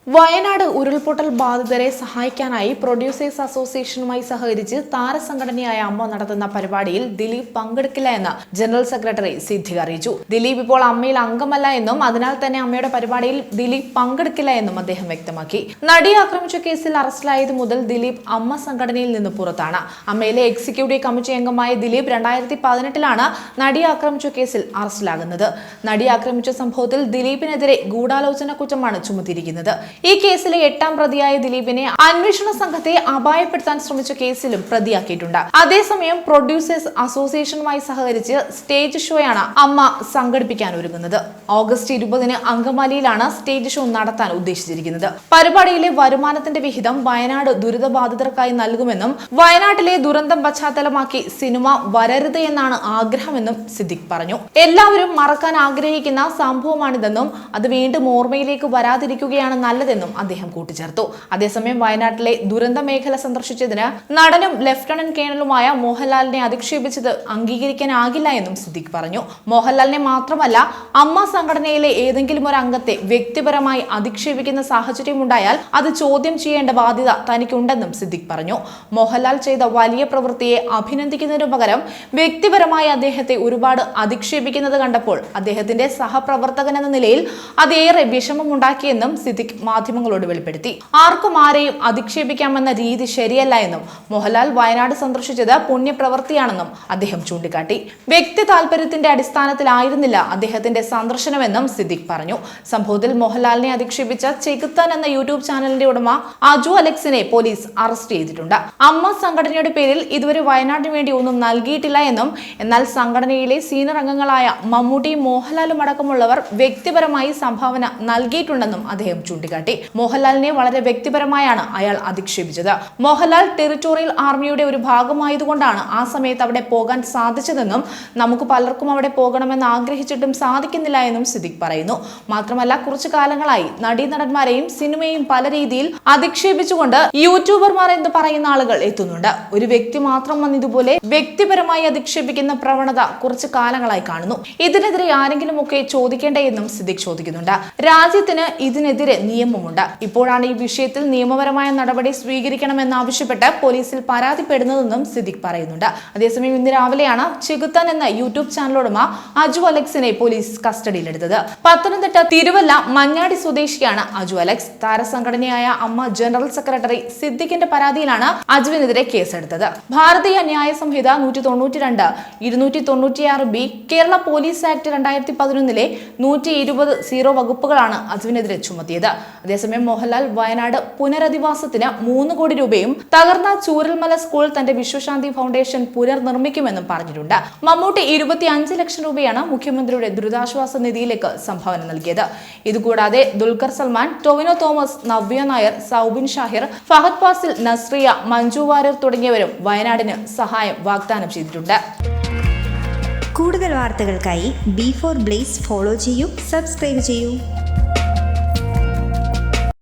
വയനാട് ഉരുൾപൊട്ടൽ ബാധിതരെ സഹായിക്കാനായി പ്രൊഡ്യൂസേഴ്സ് അസോസിയേഷനുമായി സഹകരിച്ച് താരസംഘടനയായ അമ്മ നടത്തുന്ന പരിപാടിയിൽ ദിലീപ് പങ്കെടുക്കില്ല എന്ന് ജനറൽ സെക്രട്ടറി സിദ്ദിഖ് അറിയിച്ചു. ദിലീപ് ഇപ്പോൾ അമ്മയിൽ അംഗമല്ല എന്നും അതിനാൽ തന്നെ അമ്മയുടെ പരിപാടിയിൽ ദിലീപ് പങ്കെടുക്കില്ല എന്നും അദ്ദേഹം വ്യക്തമാക്കി. നടിയെ ആക്രമിച്ച കേസിൽ അറസ്റ്റിലായത് മുതൽ ദിലീപ് അമ്മ സംഘടനയിൽ നിന്ന് പുറത്താണ്. അമ്മയിലെ എക്സിക്യൂട്ടീവ് കമ്മിറ്റി അംഗമായ ദിലീപ് 2018 നടിയെ ആക്രമിച്ച കേസിൽ അറസ്റ്റിലാകുന്നത്. നടിയെ ആക്രമിച്ച സംഭവത്തിൽ ദിലീപിനെതിരെ ഗൂഢാലോചന കുറ്റമാണ് ചുമത്തിയിരിക്കുന്നത്. ഈ കേസിലെ 8ാം പ്രതിയായ ദിലീപിനെ അന്വേഷണ സംഘത്തെ അപായപ്പെടുത്താൻ ശ്രമിച്ച കേസിലും പ്രതിയാക്കിയിട്ടുണ്ട്. അതേസമയം പ്രൊഡ്യൂസേഴ്സ് അസോസിയേഷനുമായി സഹകരിച്ച് സ്റ്റേജ് ഷോയാണ് അമ്മ സംഘടിപ്പിക്കാൻ ഒരുങ്ങുന്നത്. ഓഗസ്റ്റ് 20 അങ്കമാലിയിലാണ് സ്റ്റേജ് ഷോ നടത്താൻ ഉദ്ദേശിച്ചിരിക്കുന്നത്. പരിപാടിയിലെ വരുമാനത്തിന്റെ വിഹിതം വയനാട് ദുരിതബാധിതർക്കായി നൽകുമെന്നും വയനാട്ടിലെ ദുരന്തം പശ്ചാത്തലമാക്കി സിനിമ വരരുത് എന്നാണ് ആഗ്രഹമെന്നും സിദ്ദിഖ് പറഞ്ഞു. എല്ലാവരും മറക്കാൻ ആഗ്രഹിക്കുന്ന സംഭവമാണിതെന്നും അത് വീണ്ടും ഓർമ്മയിലേക്ക് വരാതിരിക്കുകയാണ് നല്ലതെന്നും അദ്ദേഹം കൂട്ടിച്ചേർത്തു. അതേസമയം വയനാട്ടിലെ ദുരന്ത മേഖല സന്ദർശിച്ചതിന് നടനും ലഫ്റ്റനന്റ് കേണലുമായ മോഹൻലാലിനെ അധിക്ഷേപിച്ചത് അംഗീകരിക്കാനാകില്ല എന്നും സിദ്ദിഖ് പറഞ്ഞു. മോഹൻലാലിനെ മാത്രമല്ല അമ്മ സംഘടനയിലെ ഏതെങ്കിലും ഒരു അംഗത്തെ വ്യക്തിപരമായി അധിക്ഷേപിക്കുന്ന സാഹചര്യം ഉണ്ടായാൽ അത് ചോദ്യം ചെയ്യേണ്ട ബാധ്യത തനിക്കുണ്ടെന്നും സിദ്ദിഖ് പറഞ്ഞു. മോഹൻലാൽ ചെയ്ത വലിയ പ്രവൃത്തിയെ അഭിനന്ദിക്കുന്നതിനു പകരം വ്യക്തിപരമായി അദ്ദേഹത്തെ ഒരുപാട് അധിക്ഷേപിക്കുന്നത് കണ്ടപ്പോൾ അദ്ദേഹത്തിന്റെ സഹപ്രവർത്തകൻ എന്ന നിലയിൽ അതേറെ വിഷമമുണ്ടാക്കിയെന്നും സിദ്ദിഖ് മാധ്യമങ്ങളോട് വെളിപ്പെടുത്തി. ആർക്കും ആരെയും അധിക്ഷേപിക്കാമെന്ന രീതി ശരിയല്ല എന്നും മോഹൻലാൽ വയനാട് സന്ദർശിച്ചത് പുണ്യപ്രവൃത്തിയാണെന്നും അദ്ദേഹം ചൂണ്ടിക്കാട്ടി. വ്യക്തി താല്പര്യത്തിന്റെ അടിസ്ഥാനത്തിലായിരുന്നില്ല അദ്ദേഹത്തിന്റെ സന്ദർശനമെന്നും സിദ്ദിഖ് പറഞ്ഞു. സംഭവത്തിൽ മോഹൻലാലിനെ അധിക്ഷേപിച്ച ചെകുത്താൻ എന്ന യൂട്യൂബ് ചാനലിന്റെ ഉടമ അജു അലക്സിനെ പോലീസ് അറസ്റ്റ് ചെയ്തിട്ടുണ്ട്. അമ്മ സംഘടനയുടെ പേരിൽ ഇതുവരെ വയനാടിന് വേണ്ടി ഒന്നും നൽകിയിട്ടില്ല എന്നും എന്നാൽ സംഘടനയിലെ സീനിയർ അംഗങ്ങളായ മമ്മൂട്ടിയും മോഹൻലാലും അടക്കമുള്ളവർ വ്യക്തിപരമായി സംഭാവന നൽകിയിട്ടുണ്ടെന്നും അദ്ദേഹം ചൂണ്ടിക്കാട്ടി. മോഹൻലാലിനെ വളരെ വ്യക്തിപരമായാണ് അയാൾ അധിക്ഷേപിച്ചത്. മോഹൻലാൽ ടെറിട്ടോറിയൽ ആർമിയുടെ ഒരു ഭാഗമായതുകൊണ്ടാണ് ആ സമയത്ത് അവിടെ പോകാൻ സാധിച്ചതെന്നും നമുക്ക് പലർക്കും അവിടെ പോകണമെന്ന് ആഗ്രഹിച്ചിട്ടും സാധിക്കുന്നില്ല എന്നും സിദ്ദിഖ് പറയുന്നു. മാത്രമല്ല കുറച്ചു കാലങ്ങളായി നടീനടന്മാരെയും സിനിമയും പല രീതിയിൽ അധിക്ഷേപിച്ചുകൊണ്ട് യൂട്യൂബർമാർ എന്ന് പറയുന്ന ആളുകൾ എത്തുന്നുണ്ട്. ഒരു വ്യക്തി മാത്രം വന്ന് ഇതുപോലെ വ്യക്തിപരമായി അധിക്ഷേപിക്കുന്ന പ്രവണത കുറച്ചു കാലങ്ങളായി കാണുന്നു. ഇതിനെതിരെ ആരെങ്കിലും ഒക്കെ ചോദിക്കേണ്ടേ എന്നും സിദ്ദിഖ് ചോദിക്കുന്നുണ്ട്. രാജ്യത്തിന് ഇതിനെതിരെ നിയമമുണ്ട്. ഇപ്പോഴാണ് ഈ വിഷയത്തിൽ നിയമപരമായ നടപടി സ്വീകരിക്കണമെന്നാവശ്യപ്പെട്ട് പോലീസിൽ പരാതിപ്പെടുന്നതെന്നും സിദ്ദിഖ് പറയുന്നുണ്ട്. അതേസമയം ഇന്ന് രാവിലെയാണ് ചെകുത്താൻ എന്ന യൂട്യൂബ് ചാനൽ ഉടമ അജു അലക്സിനെ പോലീസ് കസ്റ്റഡിയിലെടുത്തത്. പത്തനംതിട്ട തിരുവല്ല മഞ്ഞാടി സ്വദേശിയാണ് അജു അലക്സ്. താരസംഘടനയായ അമ്മ ജനറൽ സെക്രട്ടറി സിദ്ദിഖിന്റെ പരാതിയിലാണ് അജുവിനെതിരെ കേസെടുത്തത്. ഭാരതീയ ന്യായ സംഹിത 192, 296B, കേരള പോലീസ് ആക്ട് 2011 120 വകുപ്പുകളാണ് അജുവിനെതിരെ ചുമത്തിയത്. അതേസമയം മോഹൻലാൽ വയനാട് പുനരധിവാസത്തിന് 3 കോടി രൂപയും തകർന്ന ചൂരൽമല സ്കൂൾ തന്റെ വിശ്വശാന്തി ഫൗണ്ടേഷൻ പുനർനിർമ്മിക്കുമെന്നും പറഞ്ഞിട്ടുണ്ട്. മമ്മൂട്ടി 25 ലക്ഷം രൂപയാണ് മുഖ്യമന്ത്രിയുടെ ദുരിതാശ്വാസ നിധിയിലേക്ക് സംഭാവന നൽകിയത്. ഇതുകൂടാതെ ദുൽഖർ സൽമാൻ, ടൊവിനോ തോമസ്, നവ്യ നായർ, സൗബിൻ ഷാഹിർ, ഫഹദ് ഫാസിൽ, നസ്രിയ, മഞ്ജു വാര്യർ തുടങ്ങിയവരും വയനാടിന് സഹായം വാഗ്ദാനം ചെയ്തിട്ടുണ്ട്. കൂടുതൽ വാർത്തകൾക്കായി B4 Blaze ഫോളോ ചെയ്യൂ, സബ്സ്ക്രൈബ് ചെയ്യൂ.